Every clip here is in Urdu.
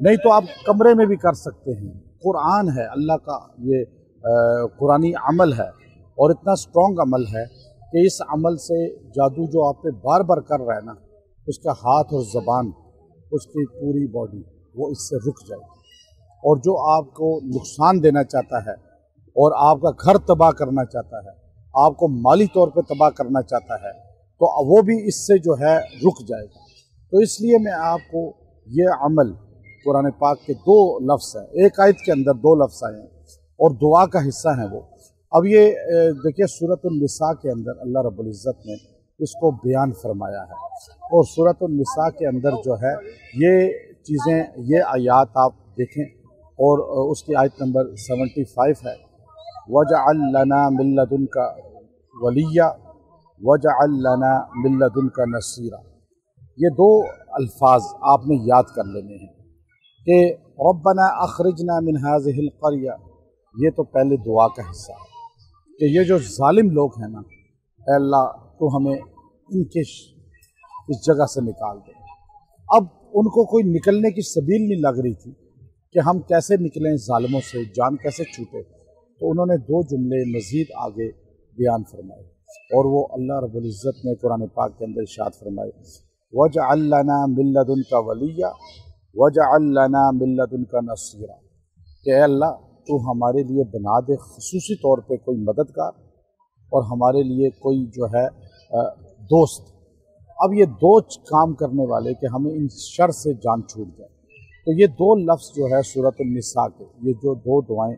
نہیں تو آپ کمرے میں بھی کر سکتے ہیں۔ قرآن ہے اللہ کا، یہ قرآنی عمل ہے اور اتنا سٹرونگ عمل ہے کہ اس عمل سے جادو جو آپ پہ بار بار کر رہا ہے نا، اس کا ہاتھ اور زبان، اس کی پوری باڈی وہ اس سے رک جائے گی، اور جو آپ کو نقصان دینا چاہتا ہے اور آپ کا گھر تباہ کرنا چاہتا ہے، آپ کو مالی طور پہ تباہ کرنا چاہتا ہے، تو وہ بھی اس سے جو ہے رک جائے گا۔ تو اس لیے میں آپ کو یہ عمل، قرآن پاک کے 2 لفظ ہیں، ایک آیت کے اندر 2 لفظ آئے ہیں اور دعا کا حصہ ہیں وہ۔ اب یہ دیکھیے سورۃ النساء کے اندر اللہ رب العزت نے اس کو بیان فرمایا ہے، اور سورۃ النساء کے اندر جو ہے یہ چیزیں، یہ آیات آپ دیکھیں، اور اس کی آیت نمبر 75 ہے، وَجَعَلْ لَنَا مِن لَّدُنْكَ وَلِيًّا وَجَعَلْ لَنَا مِن لَّدُنْكَ نَصِيرًا۔ یہ 2 الفاظ آپ نے یاد کر لینے ہیں کہ ربنا اخرجنا من هذه القرية، یہ تو پہلے دعا کا حصہ ہے کہ یہ جو ظالم لوگ ہیں نا، اے اللہ تو ہمیں ان کے اس جگہ سے نکال دے۔ اب ان کو کوئی نکلنے کی سبیل نہیں لگ رہی تھی کہ ہم کیسے نکلیں ظالموں سے، جان کیسے چھوٹے، تو انہوں نے 2 جملے مزید آگے بیان فرمائے، اور وہ اللہ رب العزت نے قرآن پاک کے اندر ارشاد فرمائے، وَجَعَلْ لَنَا مِن لَّدُنْكَ وَلِيًّا وَجَعَلْ لَنَا مِن لَّدُنْكَ نَصِيرًا، کہ اے اللہ تو ہمارے لیے بنا دے خصوصی طور پہ کوئی مددگار، اور ہمارے لیے کوئی جو ہے دوست۔ اب یہ 2 کام کرنے والے کہ ہمیں ان شر سے جان چھوٹ جائے۔ تو یہ 2 لفظ جو ہے سورۃ النساء کے، یہ جو 2 دعائیں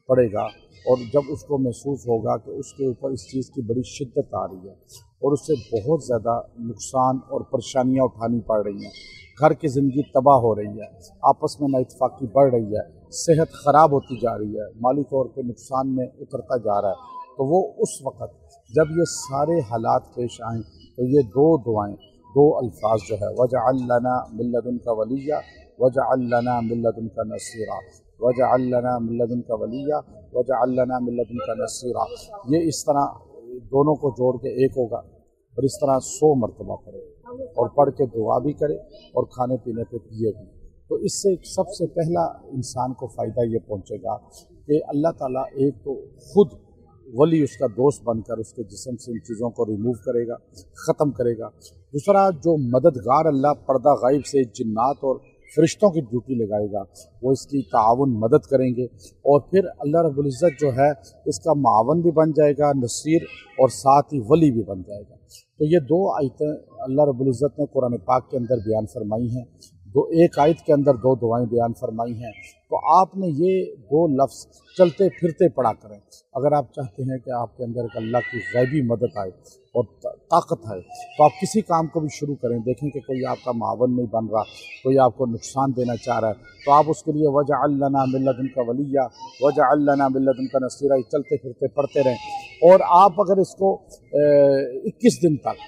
پڑھے گا، اور جب اس کو محسوس ہوگا کہ اس کے اوپر اس چیز کی بڑی شدت آ رہی ہے اور اس سے بہت زیادہ نقصان اور پریشانیاں اٹھانی پڑ رہی ہیں، گھر کی زندگی تباہ ہو رہی ہے، آپس میں نااتفاقی بڑھ رہی ہے، صحت خراب ہوتی جا رہی ہے، مالی طور پہ نقصان میں اترتا جا رہا ہے، تو وہ اس وقت جب یہ سارے حالات پیش آئیں تو یہ 2 دعائیں، 2 الفاظ جو ہے وَجَعَلْ لَنَا مِن لَّدُنْكَ وَلِيًّا وَجَعَلْ لَنَا مِن لَّدُنْكَ نَصِيرًا، وَجَعَلْ لَنَا مِن لَّدُنْكَ وَلِيًّا وَجَعَلْ لَنَا مِن لَّدُنْكَ نَصِيرًا، یہ اس طرح دونوں کو جوڑ کے ایک ہوگا، اور اس طرح 100 مرتبہ پڑھے اور پڑھ کے دعا بھی کرے اور کھانے پینے پہ پیے بھی۔ تو اس سے سب سے پہلا انسان کو فائدہ یہ پہنچے گا کہ اللہ تعالیٰ ایک تو خود ولی اس کا دوست بن کر اس کے جسم سے ان چیزوں کو ریموو کرے گا، ختم کرے گا۔ دوسرا جو مددگار اللہ پردہ غائب سے جنات اور فرشتوں کی ڈیوٹی لگائے گا، وہ اس کی تعاون مدد کریں گے، اور پھر اللہ رب العزت جو ہے اس کا معاون بھی بن جائے گا، نصیر، اور ساتھ ہی ولی بھی بن جائے گا۔ تو یہ 2 آیتیں اللہ رب العزت نے قرآن پاک کے اندر بیان فرمائی ہیں، ایک آیت کے اندر 2 دعائیں بیان فرمائی ہیں، تو آپ نے یہ 2 لفظ چلتے پھرتے پڑھا کریں۔ اگر آپ چاہتے ہیں کہ آپ کے اندر ایک اللہ کی غیبی مدد آئے اور طاقت آئے، تو آپ کسی کام کو بھی شروع کریں، دیکھیں کہ کوئی آپ کا معاون نہیں بن رہا، کوئی آپ کو نقصان دینا چاہ رہا ہے، تو آپ اس کے لیے وَجَعَلْ لَنَا مِن لَّدُنْكَ وَلِيًّا وَجَعَلْ لَنَا مِن لَّدُنْكَ نَصِيرًا چلتے پھرتے پڑھتے رہیں، اور آپ اگر اس کو 21 دن تک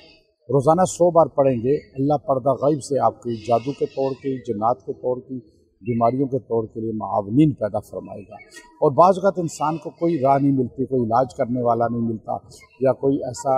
روزانہ 100 بار پڑھیں گے، اللہ پردہ غیب سے آپ کی جادو کے طور کی، جنات کے طور کی، بیماریوں کے طور کے لیے معاونین پیدا فرمائے گا۔ اور بعض اوقات انسان کو کوئی راہ نہیں ملتی، کوئی علاج کرنے والا نہیں ملتا، یا کوئی ایسا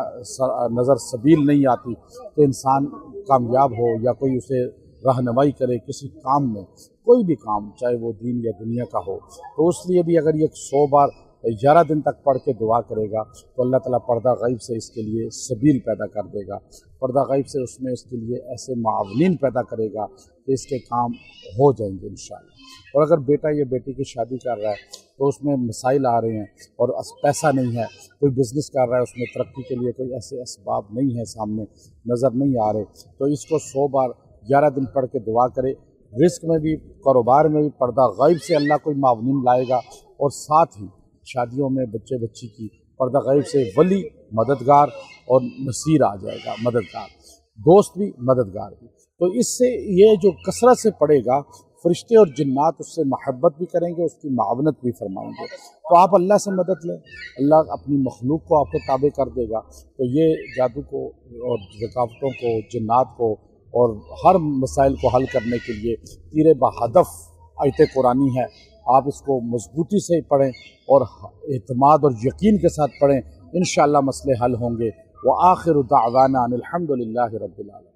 نظر سبیل نہیں آتی کہ انسان کامیاب ہو یا کوئی اسے رہنمائی کرے کسی کام میں، کوئی بھی کام چاہے وہ دین یا دنیا کا ہو، تو اس لیے بھی اگر یہ 100 بار 11 دن تک پڑھ کے دعا کرے گا تو اللہ تعالیٰ پردہ غیب سے اس کے لیے سبیل پیدا کر دے گا، پردہ غیب سے اس میں اس کے لیے ایسے معاونین پیدا کرے گا کہ اس کے کام ہو جائیں گے انشاءاللہ۔ اور اگر بیٹا یا بیٹی کی شادی کر رہا ہے تو اس میں مسائل آ رہے ہیں اور پیسہ نہیں ہے، کوئی بزنس کر رہا ہے اس میں ترقی کے لیے کوئی ایسے اسباب نہیں ہیں، سامنے نظر نہیں آ رہے، تو اس کو 100 بار 11 دن پڑھ کے دعا کرے۔ رزق میں بھی، کاروبار میں بھی پردہ غیب سے اللہ کوئی معاونین لائے گا، اور ساتھ ہی شادیوں میں بچے بچی کی پردہ غیب سے ولی، مددگار اور نصیر آ جائے گا، مددگار، دوست بھی مددگار بھی۔ تو اس سے یہ جو کثرت سے پڑھے گا، فرشتے اور جنات اس سے محبت بھی کریں گے، اس کی معاونت بھی فرمائیں گے۔ تو آپ اللہ سے مدد لیں، اللہ اپنی مخلوق کو آپ کو تابع کر دے گا۔ تو یہ جادو کو اور رکاوٹوں کو، جنات کو اور ہر مسائل کو حل کرنے کے لیے تیر بہدف آیت قرآنی ہے، آپ اس کو مضبوطی سے پڑھیں اور اعتماد اور یقین کے ساتھ پڑھیں، انشاءاللہ مسئلے حل ہوں گے۔ وآخر دعوانا ان الحمد للہ رب العالمین۔